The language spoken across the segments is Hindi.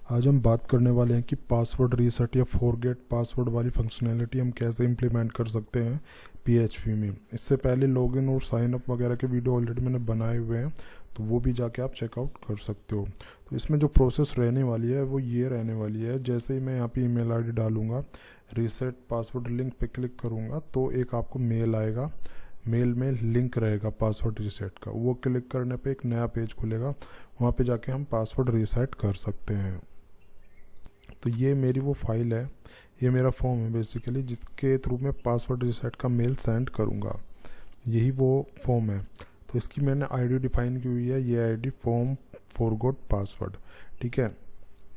आज हम बात करने वाले हैं कि पासवर्ड रीसेट या फॉरगेट पासवर्ड वाली फंक्शनैलिटी हम कैसे इम्प्लीमेंट कर सकते हैं पीएचपी में। इससे पहले लॉगिन और साइन अप वगैरह के वीडियो ऑलरेडी मैंने बनाए हुए हैं, तो वो भी जाके आप चेकआउट कर सकते हो। तो इसमें जो प्रोसेस रहने वाली है वो ये रहने वाली है, जैसे ही मैं यहाँ पे ईमेल आईडी डालूंगा, रीसेट पासवर्ड लिंक पे क्लिक करूँगा तो एक आपको मेल आएगा। मेल में लिंक रहेगा पासवर्ड रीसेट का, वो क्लिक करने पे एक नया पेज खुलेगा, वहाँ पे जाके हम पासवर्ड रीसेट कर सकते हैं। तो ये मेरी वो फाइल है, ये मेरा फॉर्म है बेसिकली, जिसके थ्रू मैं पासवर्ड रीसेट का मेल सेंड करूँगा। यही वो फॉर्म है। तो इसकी मैंने आईडी डिफाइन की हुई है, ये आईडी फॉर्म फॉरगॉट पासवर्ड, ठीक है।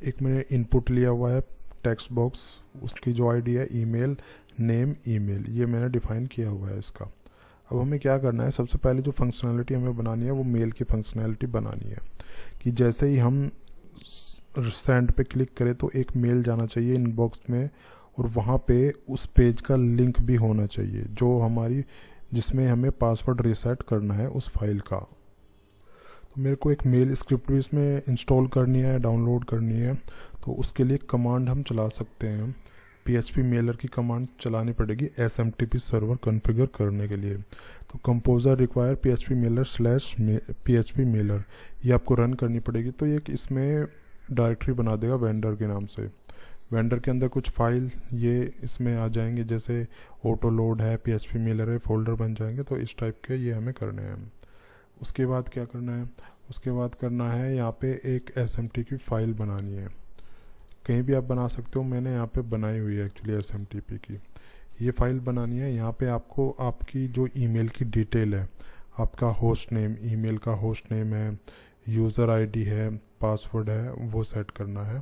एक मैंने इनपुट लिया हुआ है टेक्स्ट बॉक्स, उसकी जो आईडी है ईमेल नेम ईमेल, ये मैंने डिफाइन किया हुआ है इसका। अब हमें क्या करना है, सबसे पहले जो फंक्शनैलिटी हमें बनानी है वो मेल की फंक्शनैलिटी बनानी है कि जैसे ही हम सेंड पे क्लिक करें तो एक मेल जाना चाहिए इनबॉक्स में, और वहाँ पे उस पेज का लिंक भी होना चाहिए जो हमारी, जिसमें हमें पासवर्ड रीसेट करना है उस फाइल का। तो मेरे को एक मेल स्क्रिप्ट भी इसमें इंस्टॉल करनी है, डाउनलोड करनी है। तो उसके लिए कमांड हम चला सकते हैं, PHP मेलर की कमांड चलानी पड़ेगी SMTP सर्वर कॉन्फ़िगर करने के लिए। तो composer require PHP Mailer / PHP Mailer, ये आपको रन करनी पड़ेगी। तो एक इसमें डायरेक्टरी बना देगा वेंडर के नाम से। वेंडर के अंदर कुछ फाइल ये इसमें आ जाएंगे, जैसे ऑटो लोड है, PHP मेलर है, फोल्डर बन जाएंगे। तो इस टाइप के ये हमें करने हैं। उसके बाद क्या करना है, उसके बाद करना है यहाँ पे एक SMTP की फ़ाइल बनानी है। कहीं भी आप बना सकते हो, मैंने यहाँ पे बनाई हुई है एक्चुअली SMTP की। ये फ़ाइल बनानी है। यहाँ पे आपको आपकी जो ईमेल की डिटेल है, आपका होस्ट नेम, ईमेल का होस्ट नेम है, यूज़र आईडी है, पासवर्ड है, वो सेट करना है।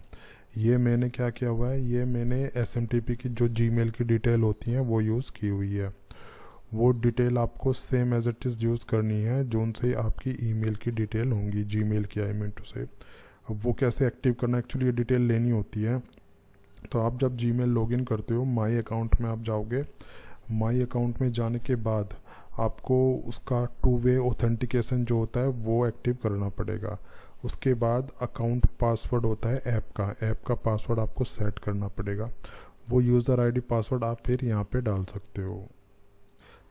ये मैंने क्या किया हुआ है, ये मैंने SMTP की जो जीमेल की डिटेल होती हैं वो यूज़ की हुई है। वो डिटेल आपको same as it is use करनी है जो उनसे आपकी ईमेल की डिटेल होंगी, जीमेल की आई मीन टू से। अब वो कैसे एक्टिव करना, एक्चुअली ये डिटेल लेनी होती है। तो आप जब जीमेल लॉगिन करते हो, माई अकाउंट में आप जाओगे। माई अकाउंट में जाने के बाद आपको उसका 2 वे ऑथेंटिकेशन जो होता है वो एक्टिव करना पड़ेगा। उसके बाद अकाउंट पासवर्ड होता है ऐप का पासवर्ड आपको सेट करना पड़ेगा। वो यूज़र आईडी पासवर्ड आप फिर यहाँ पे डाल सकते हो।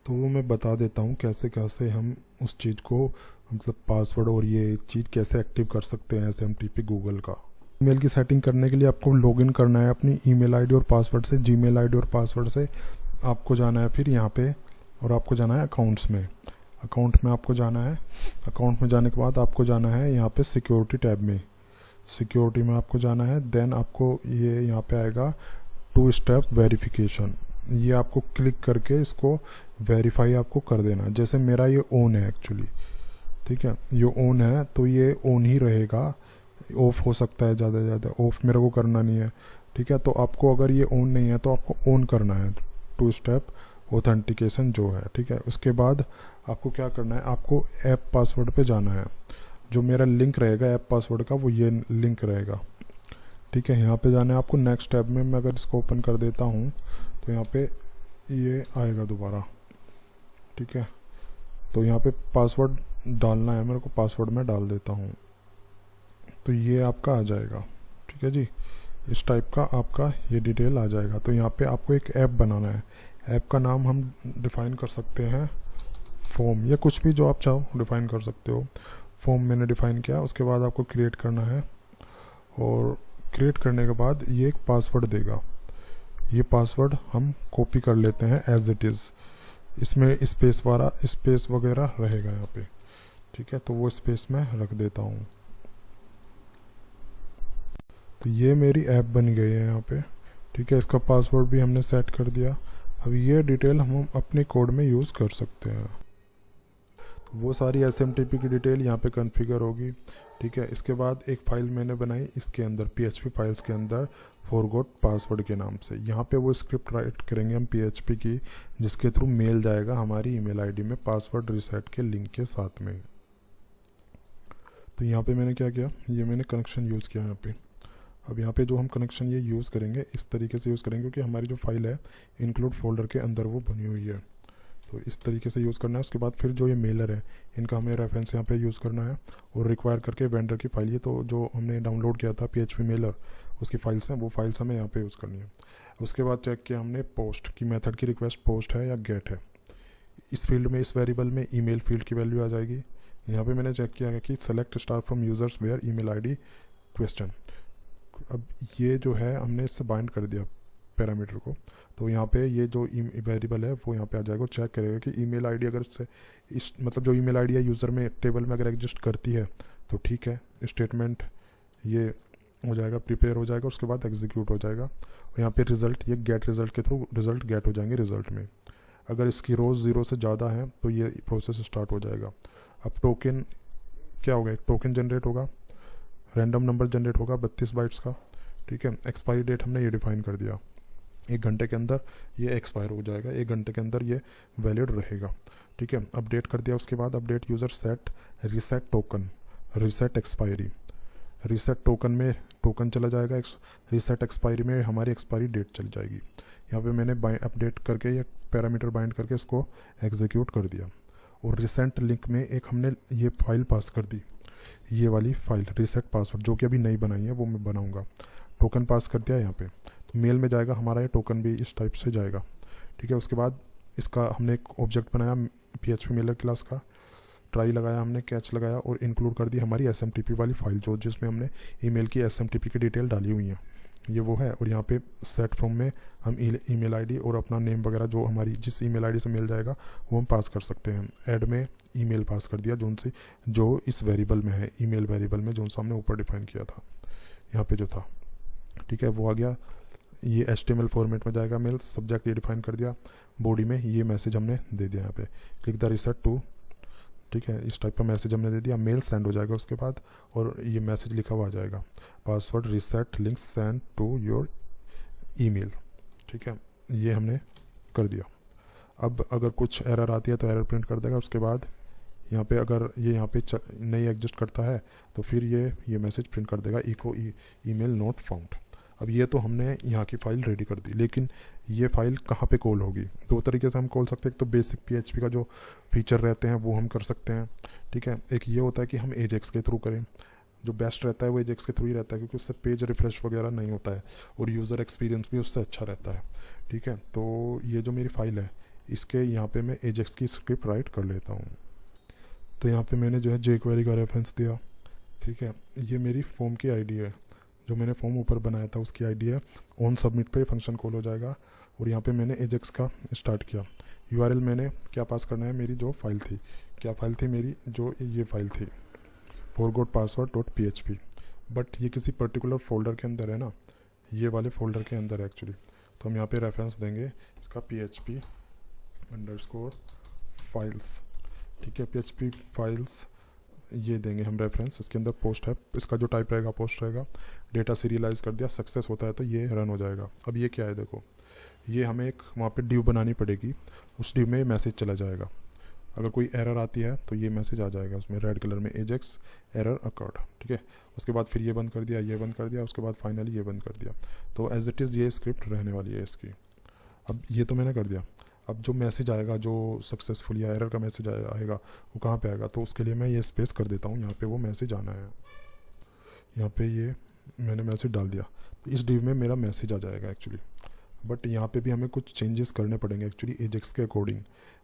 तो वो मैं बता देता हूँ कैसे कैसे हम उस चीज़ को, मतलब पासवर्ड और ये चीज़ कैसे एक्टिव कर सकते हैं SMTP गूगल का। ईमेल की सेटिंग करने के लिए आपको लॉगिन करना है अपनी ईमेल आईडी और पासवर्ड से। जीमेल आईडी और पासवर्ड से आपको जाना है फिर यहाँ पे, और आपको जाना है अकाउंट्स में। अकाउंट में आपको जाना है। अकाउंट में जाने के बाद आपको जाना है यहाँ पे सिक्योरिटी टैब में। सिक्योरिटी में आपको जाना है। देन आपको ये यहाँ पे आएगा 2 स्टेप वेरिफिकेशन। ये आपको क्लिक करके इसको वेरीफाई आपको कर देना। जैसे मेरा ये ऑन है एक्चुअली, ठीक है, ये ऑन है तो ये ऑन ही रहेगा। ऑफ हो सकता है, ज़्यादा से ज़्यादा ऑफ मेरे को करना नहीं है, ठीक है। तो आपको अगर ये ऑन नहीं है तो आपको ऑन करना है, 2 स्टेप ऑथेंटिकेशन जो है, ठीक है। उसके बाद आपको क्या करना है, आपको ऐप पासवर्ड पे जाना है। जो मेरा लिंक रहेगा ऐप पासवर्ड का वो ये लिंक रहेगा, ठीक है। यहाँ पे जाना है आपको। नेक्स्ट टैब में मैं अगर इसको ओपन कर देता हूँ तो यहाँ पे ये आएगा दोबारा, ठीक है। तो यहाँ पे पासवर्ड डालना है मेरे को, पासवर्ड मैं डाल देता हूँ तो ये आपका आ जाएगा, ठीक है जी। इस टाइप का आपका ये डिटेल आ जाएगा। तो यहाँ पे आपको एक ऐप बनाना है। ऐप का नाम हम डिफ़ाइन कर सकते हैं फॉर्म, या कुछ भी जो आप चाहो डिफ़ाइन कर सकते हो। फॉर्म मैंने डिफ़ाइन किया। उसके बाद आपको क्रिएट करना है, और क्रिएट करने के बाद ये एक पासवर्ड देगा। ये पासवर्ड हम कॉपी कर लेते हैं एज इट इज़। इसमें स्पेस वगैरह रहेगा यहाँ पे, ठीक है। तो वो स्पेस मैं रख देता हूँ। तो ये मेरी ऐप बन गई है यहाँ पे, ठीक है। इसका पासवर्ड भी हमने सेट कर दिया। अब ये डिटेल हम अपने कोड में यूज़ कर सकते हैं। तो वो सारी SMTP की डिटेल यहाँ पे कॉन्फ़िगर होगी, ठीक है। इसके बाद एक फ़ाइल मैंने बनाई इसके अंदर, PHP फाइल्स के अंदर, फॉरगॉट पासवर्ड के नाम से। यहाँ पे वो स्क्रिप्ट राइट करेंगे हम PHP की, जिसके थ्रू मेल जाएगा हमारी ईमेल आईडी में पासवर्ड रीसेट के लिंक के साथ में। तो यहाँ पे मैंने क्या किया, ये मैंने कनेक्शन यूज़ किया यहाँ पे। अब यहाँ पे जो हम कनेक्शन ये यूज़ करेंगे इस तरीके से यूज़ करेंगे, क्योंकि हमारी जो फाइल है इंक्लूड फोल्डर के अंदर वो बनी हुई है। तो इस तरीके से यूज़ करना है। उसके बाद फिर जो ये मेलर है इनका हमें रेफरेंस यहाँ पे यूज़ करना है और रिक्वायर करके वेंडर की फाइल, ये तो जो हमने डाउनलोड किया था PHP मेलर उसकी फाइल्स हैं, वो फाइल्स हमें यहाँ पे यूज़ करनी है। उसके बाद चेक किया हमने पोस्ट की मेथड की रिक्वेस्ट पोस्ट है या गेट है। इस फील्ड में, इस वेरिएबल में ईमेल फील्ड की वैल्यू आ जाएगी। यहाँ पे मैंने चेक किया कि select star from users where email ID question. अब ये जो है हमने इससे बाइंड कर दिया पैरामीटर को, तो यहाँ पे ये जो वेरिएबल है वो यहाँ पे आ जाएगा। चेक करेगा कि ईमेल आईडी अगर इससे इस मतलब जो ईमेल आईडी है यूज़र में टेबल में अगर एग्जिस्ट करती है तो ठीक है, स्टेटमेंट ये हो जाएगा, प्रिपेयर हो जाएगा, उसके बाद एग्जीक्यूट हो जाएगा। और यहाँ पे रिजल्ट, ये गेट रिजल्ट के थ्रू रिजल्ट गेट हो जाएंगे रिजल्ट में। अगर इसकी रोज़ 0 से ज़्यादा है तो ये प्रोसेस स्टार्ट हो जाएगा। अब टोकन क्या होगा, एक टोकन जनरेट होगा, रैंडम नंबर जनरेट होगा 32 बाइट्स का, ठीक है। एक्सपायरी डेट हमने ये डिफाइन कर दिया, 1 घंटे के अंदर ये एक्सपायर हो जाएगा, 1 घंटे के अंदर ये वैलिड रहेगा, ठीक है। अपडेट कर दिया। उसके बाद update user set reset token, reset expiry, reset token में टोकन चला जाएगा, रीसेट एक्सपायरी में हमारी एक्सपायरी डेट चली जाएगी। यहाँ पे मैंने अपडेट करके ये पैरामीटर बाइंड करके इसको एग्जीक्यूट कर दिया। और रिसेंट लिंक में एक हमने ये फाइल पास कर दी, ये वाली फाइल रीसेट पासवर्ड, जो कि अभी नई बनाई है वो मैं बनाऊंगा। टोकन पास कर दिया यहाँ पे, तो मेल में जाएगा हमारा ये टोकन भी इस टाइप से जाएगा, ठीक है। उसके बाद इसका हमने एक ऑब्जेक्ट बनाया PHP मेलर क्लास का, ट्राई लगाया हमने, कैच लगाया और इंक्लूड कर दी हमारी SMTP वाली फाइल, जो जिसमें हमने ईमेल की SMTP की डिटेल डाली हुई है, ये वो है। और यहाँ पे सेट फ्रॉम में हम ईमेल आईडी और अपना नेम वगैरह जो हमारी जिस ईमेल आईडी से मेल जाएगा वो हम पास कर सकते हैं। ऐड में ईमेल पास कर दिया जो इस वेरिएबल में है, ईमेल वेरिएबल में जो हमने ऊपर डिफाइन किया था यहाँ पे जो था, ठीक है, वो आ गया। ये HTML फॉर्मेट में जाएगा मेल, सब्जेक्ट ये डिफाइन कर दिया, बॉडी में ये मैसेज हमने दे दिया यहाँ पे, क्लिक द रीसेट टू, ठीक है, इस टाइप का मैसेज हमने दे दिया। मेल सेंड हो जाएगा उसके बाद, और ये मैसेज लिखा हुआ आ जाएगा, password reset link send to your email, ठीक है, ये हमने कर दिया। अब अगर कुछ एरर आती है तो एरर प्रिंट कर देगा। उसके बाद यहाँ पे अगर ये यहाँ पे नहीं एग्जिस्ट करता है तो फिर ये मैसेज प्रिंट कर देगा, इको ईमेल नॉट फाउंड। अब ये तो हमने यहाँ की फ़ाइल रेडी कर दी, लेकिन ये फ़ाइल कहाँ पे कॉल होगी? 2 तरीके से हम कॉल सकते हैं। एक तो बेसिक PHP का जो फीचर रहते हैं वो हम कर सकते हैं, ठीक है। एक ये होता है कि हम एजेक्स के थ्रू करें, जो बेस्ट रहता है वो एजेक्स के थ्रू ही रहता है, क्योंकि उससे पेज रिफ्रेश वगैरह नहीं होता है और यूज़र एक्सपीरियंस भी उससे अच्छा रहता है, ठीक है। तो ये जो मेरी फ़ाइल है इसके यहाँ पे मैं एजेक्स की स्क्रिप्ट राइट कर लेता हूँ। तो यहाँ पे मैंने जो है jQuery का रेफरेंस दिया, ठीक है। ये मेरी फॉर्म की आईडी है, जो मैंने फॉर्म ऊपर बनाया था उसकी आईडी है। ऑन सबमिट पे फंक्शन कॉल हो जाएगा। और यहाँ पे मैंने एजेक्स का स्टार्ट किया। URL मैंने क्या पास करना है, मेरी जो फाइल थी, क्या फाइल थी मेरी, जो ये फाइल थी forgotpassword.php, बट ये किसी पर्टिकुलर फोल्डर के अंदर है ना, ये वाले फोल्डर के अंदर है एक्चुअली। तो हम यहाँ पे रेफरेंस देंगे इसका PHP_files, ठीक है, PHP फाइल्स ये देंगे हम रेफरेंस। इसके अंदर पोस्ट है, इसका जो टाइप रहेगा पोस्ट रहेगा। डेटा सीरियलाइज कर दिया, सक्सेस होता है तो ये रन हो जाएगा। अब ये क्या है, देखो, ये हमें एक वहाँ पे ड्यू बनानी पड़ेगी, उस ड्यू में मैसेज चला जाएगा। अगर कोई एरर आती है तो ये मैसेज आ जाएगा उसमें रेड कलर में, एजेक्स एरर अकर्ड, ठीक है। उसके बाद फिर ये बंद कर दिया, ये बंद कर दिया, उसके बाद फाइनली ये बंद कर दिया। तो एज इट इज़ ये स्क्रिप्ट रहने वाली है इसकी। अब ये तो मैंने कर दिया। अब जो मैसेज आएगा, जो सक्सेसफुल या एरर का मैसेज आएगा वो कहाँ पे आएगा, तो उसके लिए मैं ये स्पेस कर देता हूँ, यहाँ पे वो मैसेज आना है। यहाँ पे ये मैंने मैसेज डाल दिया, तो इस ड्यू में मेरा मैसेज आ जाएगा एक्चुअली। बट यहाँ पे भी हमें कुछ चेंजेस करने पड़ेंगे एक्चुअली एजेक्स के अकॉर्डिंग।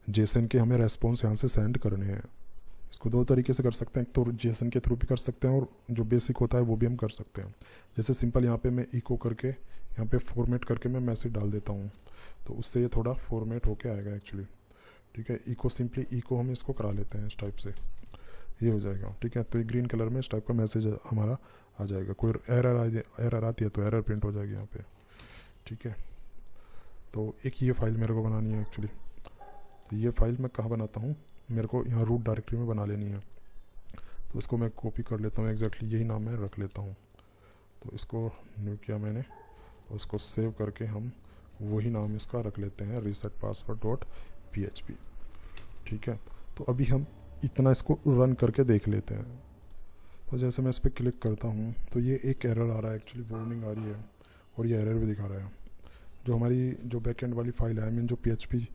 जेसन के हमें रेस्पॉन्स यहाँ से सेंड करने हैं। इसको 2 तरीके से कर सकते हैं, तो जेसन के थ्रू भी कर सकते हैं और जो बेसिक होता है वो भी हम कर सकते हैं। जैसे सिंपल यहाँ पे मैं इको करके यहाँ पे फॉर्मेट करके मैं मैसेज डाल देता हूँ, तो उससे ये थोड़ा फॉर्मेट होके आएगा एक्चुअली, ठीक है। इको सिंपली इको हम इसको करा लेते हैं इस टाइप से, ये हो जाएगा, ठीक है। तो ये ग्रीन कलर में इस टाइप का मैसेज हमारा आ जाएगा। कोई एरर आती है तो एरर प्रिंट हो जाएगी यहाँ पे, ठीक है। तो एक ये फाइल मेरे को बनानी है एक्चुअली। तो ये फाइल मैं कहाँ बनाता हूँ, मेरे को यहाँ रूट डायरेक्टरी में बना लेनी है। तो इसको मैं कॉपी कर लेता हूँ, एग्जैक्टली यही नाम मैं रख लेता हूँ। तो इसको न्यू किया मैंने, उसको सेव करके हम वही नाम इसका रख लेते हैं, resetpassword.php, ठीक है। तो अभी हम इतना इसको रन करके देख लेते हैं। तो जैसे मैं इस पर क्लिक करता हूँ तो ये एक एरर आ रहा है एक्चुअली, वार्निंग आ रही है और ये एरर भी दिखा रहा है। जो हमारी जो बैकएंड वाली फाइल है, आई मीन जो PHP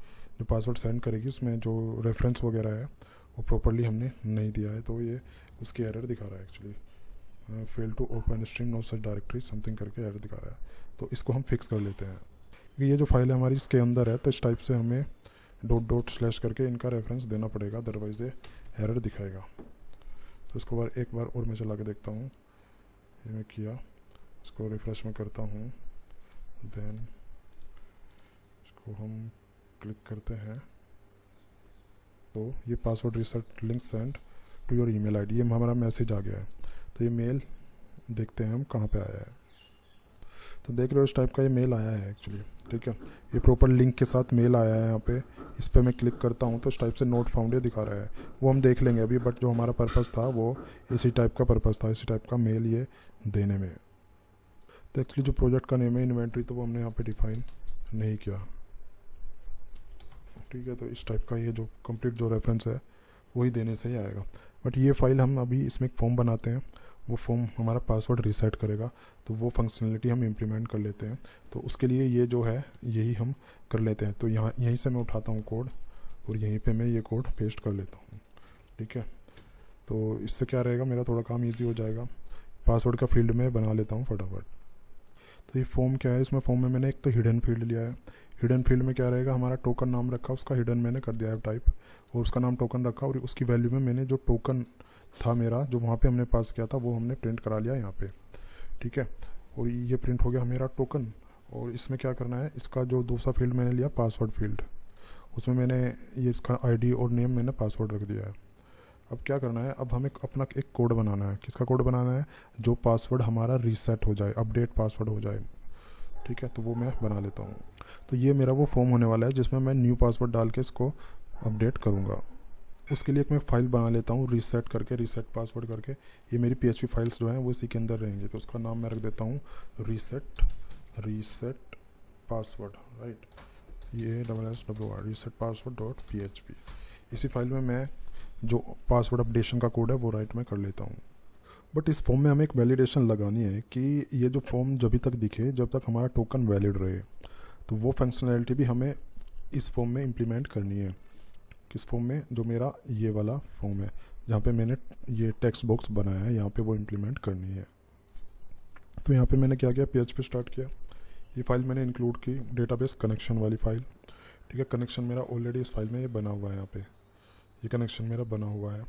जो पासवर्ड सेंड करेगी उसमें जो रेफरेंस वगैरह है वो प्रॉपरली हमने नहीं दिया है, तो ये उसकी एरर दिखा रहा है actually, fail to open stream no such directory something करके एरर दिखा रहा है। तो इसको हम फिक्स कर लेते हैं, क्योंकि ये जो फाइल है हमारी इसके अंदर है, तो इस टाइप से हमें डॉट करके इनका रेफरेंस देना पड़ेगा, अदरवाइज़ ये एरर दिखाएगा। तो इसको एक बार और मैं चला के देखता हूँ, ये मैं किया, इसको रिफ्रेश में करता हूँ, देन इसको हम क्लिक करते हैं, तो ये password reset link send to your email ID, ये हमारा मैसेज आ गया है। तो ये मेल देखते हैं हम कहाँ पे आया है, तो देख रहे हो इस टाइप का ये मेल आया है एक्चुअली, ठीक है, ये प्रॉपर लिंक के साथ मेल आया है यहाँ पे। इस पर मैं क्लिक करता हूँ तो इस टाइप से नोट फाउंड ये दिखा रहा है, वो हम देख लेंगे अभी, बट जो हमारा पर्पस था वो इसी टाइप का पर्पस था, इसी टाइप का मेल ये देने में। तो एक्चुअली जो प्रोजेक्ट का नेम है इन्वेंट्री, तो वो हमने यहाँ पे डिफाइन नहीं किया, ठीक है। तो इस टाइप का ये जो कंप्लीट जो रेफरेंस है वही देने से ही आएगा। बट ये फाइल हम अभी इसमें एक फॉर्म बनाते हैं, वो फॉर्म हमारा पासवर्ड रीसेट करेगा, तो वो फंक्शनलिटी हम इम्प्लीमेंट कर लेते हैं। तो उसके लिए ये जो है यही हम कर लेते हैं। तो यहाँ यहीं से मैं उठाता हूँ कोड और यहीं पे मैं ये कोड पेस्ट कर लेता हूँ, ठीक है। तो इससे क्या रहेगा, मेरा थोड़ा काम ईजी हो जाएगा। पासवर्ड का फील्ड में बना लेता हूँ फटाफट। तो ये फॉर्म क्या है, इसमें फॉर्म में मैंने एक तो हिडन फील्ड लिया है। हिडन फील्ड में क्या रहेगा, हमारा टोकन नाम रखा, उसका हिडन मैंने कर दिया है टाइप, और उसका नाम टोकन रखा, और उसकी वैल्यू में मैंने जो टोकन था मेरा जो वहाँ पे हमने पास किया था वो हमने प्रिंट करा लिया यहाँ पे, ठीक है। और ये प्रिंट हो गया मेरा टोकन। और इसमें क्या करना है, इसका जो दूसरा फील्ड मैंने लिया पासवर्ड फील्ड, उसमें मैंने ये इसका आईडी और नेम मैंने पासवर्ड रख दिया है। अब क्या करना है, अब हमें अपना एक कोड बनाना है। किसका कोड बनाना है, जो पासवर्ड हमारा रीसेट हो जाए, अपडेट पासवर्ड हो जाए, ठीक है। तो वो मैं बना लेता हूँ। तो ये मेरा वो फॉर्म होने वाला है जिसमें मैं न्यू पासवर्ड डाल के इसको अपडेट करूँगा। उसके लिए एक मैं फ़ाइल बना लेता हूँ रीसेट करके, रीसेट पासवर्ड करके। ये मेरी PHP फाइल्स जो हैं वो इसी के अंदर रहेंगी। तो उसका नाम मैं रख देता हूँ रीसेट पासवर्ड, राइट, ये SSWR रीसेट पासवर्ड .php। इसी फाइल में मैं जो पासवर्ड अपडेशन का कोड है वो राइट में कर लेता हूँ। बट इस फॉर्म में हमें एक वैलिडेशन लगानी है कि ये जो फॉर्म जब तक दिखे जब तक हमारा टोकन वैलिड रहे। तो वो फंक्शनैलिटी भी हमें इस फॉर्म में इम्प्लीमेंट करनी है। किस फॉर्म में, जो मेरा ये वाला फॉर्म है जहाँ पे मैंने ये टेक्स्ट बॉक्स बनाया है, यहाँ पे वो इम्प्लीमेंट करनी है। तो यहाँ पे मैंने क्या किया, PHP स्टार्ट किया। ये फाइल मैंने इंक्लूड की, डेटाबेस कनेक्शन वाली फाइल, ठीक है। कनेक्शन मेरा ऑलरेडी इस फाइल में ये बना हुआ है, यहाँ पे ये कनेक्शन मेरा बना हुआ है।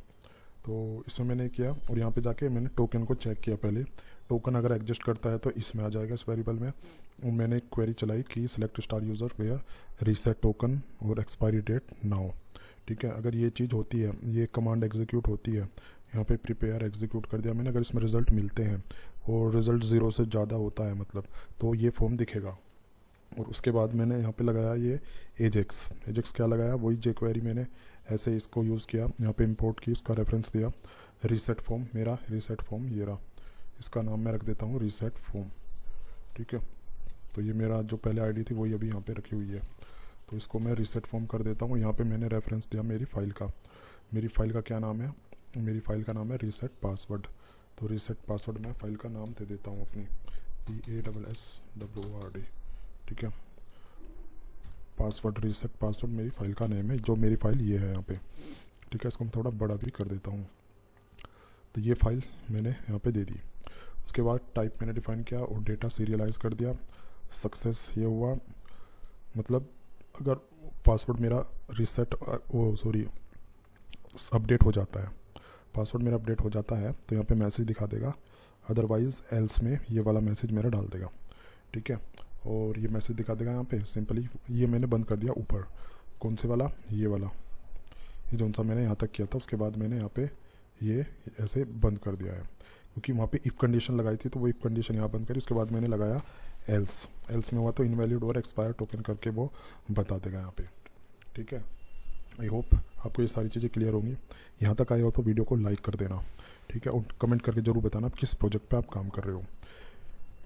तो इसमें मैंने किया और यहाँ पे जाके मैंने टोकन को चेक किया। पहले टोकन अगर एग्जिस्ट करता है तो इसमें आ जाएगा इस वेरिएबल में। और मैंने एक क्वेरी चलाई कि select star user where reset token और एक्सपायरी डेट नाउ, ठीक है। अगर ये चीज़ होती है, ये कमांड एग्जीक्यूट होती है, यहाँ पे प्रिपेयर एग्जीक्यूट कर दिया मैंने, अगर इसमें रिजल्ट मिलते हैं और रिजल्ट 0 से ज़्यादा होता है मतलब, तो ये फॉर्म दिखेगा। और उसके बाद मैंने यहाँ पे लगाया ये एजेक्स क्या लगाया, वही jQuery मैंने ऐसे इसको यूज़ किया, यहाँ पे इंपोर्ट की, उसका रेफरेंस दिया रीसेट फॉर्म, मेरा रीसेट फॉर्म ये रहा, इसका नाम मैं रख देता हूँ रीसेट फॉर्म, ठीक है। तो ये मेरा जो पहले आईडी थी वही अभी यहाँ पे रखी हुई है, तो इसको मैं रीसेट फॉर्म कर देता हूँ। यहाँ पे मैंने रेफरेंस दिया मेरी फ़ाइल का, मेरी फ़ाइल का क्या नाम है, मेरी फ़ाइल का नाम है रीसेट पासवर्ड। तो रीसेट पासवर्ड मैं फ़ाइल का नाम दे देता हूँ अपनी PASSWORD, ठीक है। पासवर्ड रीसेट पासवर्ड मेरी फ़ाइल का नेम है, जो मेरी फ़ाइल ये है यहाँ पे, ठीक है। इसको मैं थोड़ा बड़ा भी कर देता हूँ। तो ये फ़ाइल मैंने यहाँ पे दे दी। उसके बाद टाइप मैंने डिफ़ाइन किया और डेटा सीरियलाइज़ कर दिया। सक्सेस ये हुआ, मतलब अगर पासवर्ड मेरा रीसेट अपडेट हो जाता है, पासवर्ड मेरा अपडेट हो जाता है तो यहाँ पे मैसेज दिखा देगा, अदरवाइज़ एल्स में ये वाला मैसेज मेरा डाल देगा, ठीक है। और ये मैसेज दिखा देगा यहाँ पे सिंपली। ये मैंने बंद कर दिया ऊपर, कौन से वाला, ये वाला, ये जो सा मैंने यहाँ तक किया था, उसके बाद मैंने यहाँ पे ये ऐसे बंद कर दिया है, क्योंकि वहाँ पे इफ़ कंडीशन लगाई थी तो वो इफ़ कंडीशन यहाँ बंद करी। उसके बाद मैंने लगाया एल्स में हुआ तो इनवैलिड और एक्सपायर टोकन करके वो बता देगा यहाँ पे, ठीक है। आई होप आपको ये सारी चीज़ें क्लियर होंगी। यहाँ तक आए हो तो वीडियो को लाइक कर देना, ठीक है, और कमेंट करके ज़रूर बताना आप किस प्रोजेक्ट पे आप काम कर रहे हो।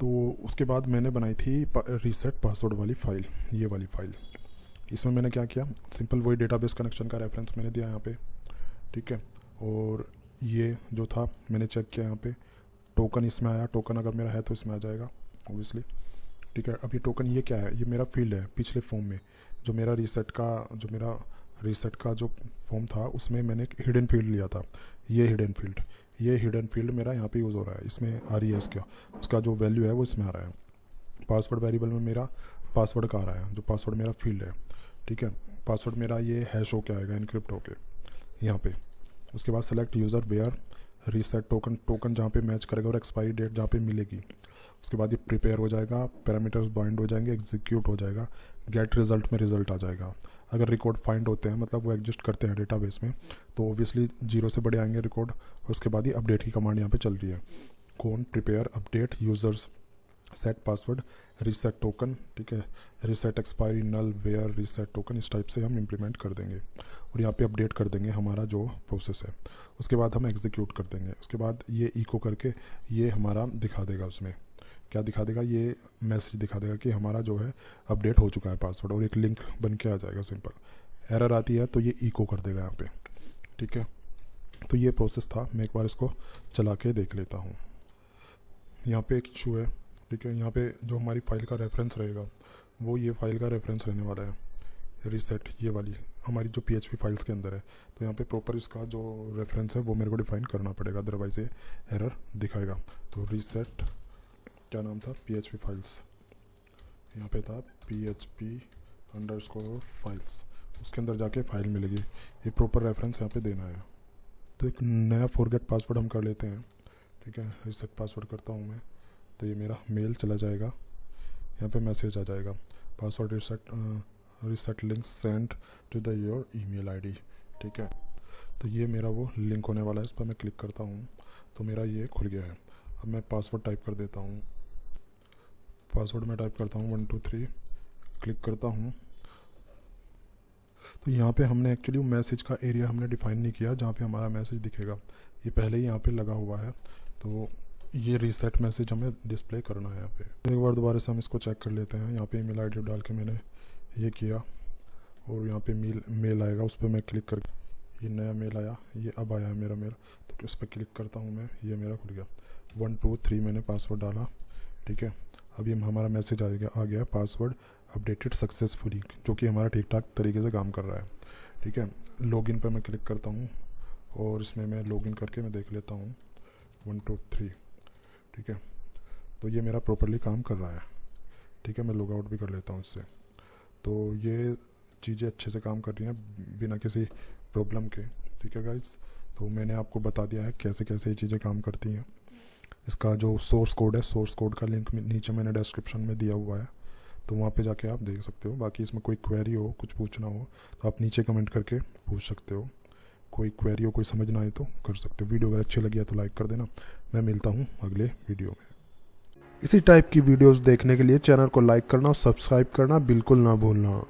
तो उसके बाद मैंने बनाई थी रीसेट पासवर्ड वाली फ़ाइल, ये वाली फ़ाइल। इसमें मैंने क्या किया, सिंपल वही डेटाबेस कनेक्शन का रेफरेंस मैंने दिया यहाँ पे, ठीक है। और ये जो था मैंने चेक किया, यहाँ पे टोकन इसमें आया, टोकन अगर मेरा है तो इसमें आ जाएगा ऑब्वियसली, ठीक है। अब ये टोकन ये क्या है, ये मेरा फील्ड है पिछले फॉर्म में, जो मेरा रीसेट का जो फॉर्म था उसमें मैंने एक हिडन फील्ड लिया था। ये हिडन फील्ड मेरा यहाँ पे यूज़ हो रहा है, इसमें RES का उसका जो वैल्यू है वो इसमें आ रहा है। पासवर्ड वेरिएबल में मेरा पासवर्ड का आ रहा है, जो पासवर्ड मेरा फील्ड है, ठीक है। पासवर्ड मेरा ये हैश होके आएगा इनक्रिप्ट होके यहाँ पे। उसके बाद select user where reset token जहाँ पे मैच करेगा और एक्सपायरी डेट जहाँ पे मिलेगी। उसके बाद ये प्रिपेयर हो जाएगा, पैरामीटर्स बाइंड हो जाएंगे, एग्जीक्यूट हो जाएगा, गेट रिजल्ट में रिजल्ट आ जाएगा। अगर रिकॉर्ड फाइंड होते हैं, मतलब वो एग्जिस्ट करते हैं डेटाबेस में, तो ऑब्वियसली 0 से बड़े आएंगे रिकॉर्ड। उसके बाद ही अपडेट की कमांड यहाँ पे चल रही है, कौन prepare update users set password reset token, ठीक है। Reset expiry null where reset token, इस टाइप से हम इम्प्लीमेंट कर देंगे और यहाँ पे अपडेट कर देंगे हमारा जो प्रोसेस है। उसके बाद हम एग्जीक्यूट कर देंगे। उसके बाद ये इको करके ये हमारा दिखा देगा, उसमें क्या दिखा देगा, ये मैसेज दिखा देगा कि हमारा जो है अपडेट हो चुका है पासवर्ड, और एक लिंक बन के आ जाएगा सिंपल। एरर आती है तो ये इको कर देगा यहाँ पे, ठीक है। तो ये प्रोसेस था, मैं एक बार इसको चला के देख लेता हूँ। यहाँ पे एक इशू है, ठीक है। यहाँ पे जो हमारी फाइल का रेफरेंस रहेगा वो ये फाइल का रेफरेंस रहने वाला है, रीसेट ये वाली हमारी जो PHP फाइल्स के अंदर है। तो यहाँ पे प्रॉपर इसका जो रेफरेंस है वो मेरे को डिफाइन करना पड़ेगा, अदरवाइज ये एरर दिखाएगा। तो रीसेट क्या नाम था, PHP फाइल्स, यहाँ पे था PHP_ फाइल्स, उसके अंदर जाके फाइल मिलेगी, ये प्रॉपर रेफरेंस यहाँ पे देना है। तो एक नया फॉरगेट पासवर्ड हम कर लेते हैं, ठीक है। रीसेट पासवर्ड करता हूँ मैं, तो ये मेरा मेल चला जाएगा, यहाँ पे मैसेज आ जाएगा, password reset link send to the your email ID, ठीक है। तो ये मेरा वो लिंक होने वाला है, इस पर मैं क्लिक करता हूँ तो मेरा ये खुल गया है। अब मैं पासवर्ड टाइप कर देता हूँ, पासवर्ड में टाइप करता हूँ 1 2 3, क्लिक करता हूँ। तो यहाँ पे हमने एक्चुअली मैसेज का एरिया हमने डिफाइन नहीं किया जहाँ पे हमारा मैसेज दिखेगा, ये पहले ही यहाँ पे लगा हुआ है। तो ये रीसेट मैसेज हमें डिस्प्ले करना है यहाँ पे। एक बार दोबारा से हम इसको चेक कर लेते हैं। यहाँ पे ईमेल ID डाल के मैंने ये किया और यहाँ पे मेल आएगा, उस पर मैं क्लिक करके ये नया मेल आया, ये अब आया है मेरा मेल, तो इस पर क्लिक करता हूँ मैं, ये मेरा खुल गया। 1 2 3 मैंने पासवर्ड डाला, ठीक है। अभी हमारा मैसेज आ गया पासवर्ड अपडेटेड सक्सेसफुली, जो कि हमारा ठीक ठाक तरीके से काम कर रहा है, ठीक है। लॉगिन पर मैं क्लिक करता हूँ और इसमें मैं लॉगिन करके मैं देख लेता हूँ 1 2 3, ठीक है। तो ये मेरा प्रॉपरली काम कर रहा है, ठीक है। मैं लॉग आउट भी कर लेता हूँ इससे। तो ये चीज़ें अच्छे से काम कर रही हैं बिना किसी प्रॉब्लम के, ठीक है गाइस। तो मैंने आपको बता दिया है कैसे कैसे ये चीज़ें काम करती हैं। इसका जो सोर्स कोड है, सोर्स कोड का लिंक नीचे मैंने डिस्क्रिप्शन में दिया हुआ है, तो वहाँ पे जाके आप देख सकते हो। बाकी इसमें कोई क्वेरी हो, कुछ पूछना हो तो आप नीचे कमेंट करके पूछ सकते हो। कोई क्वेरी हो, कोई समझ ना आए तो कर सकते हो। वीडियो अगर अच्छी लगी है तो लाइक कर देना। मैं मिलता हूँ अगले वीडियो में। इसी टाइप की वीडियोस देखने के लिए चैनल को लाइक करना और सब्सक्राइब करना बिल्कुल ना भूलना।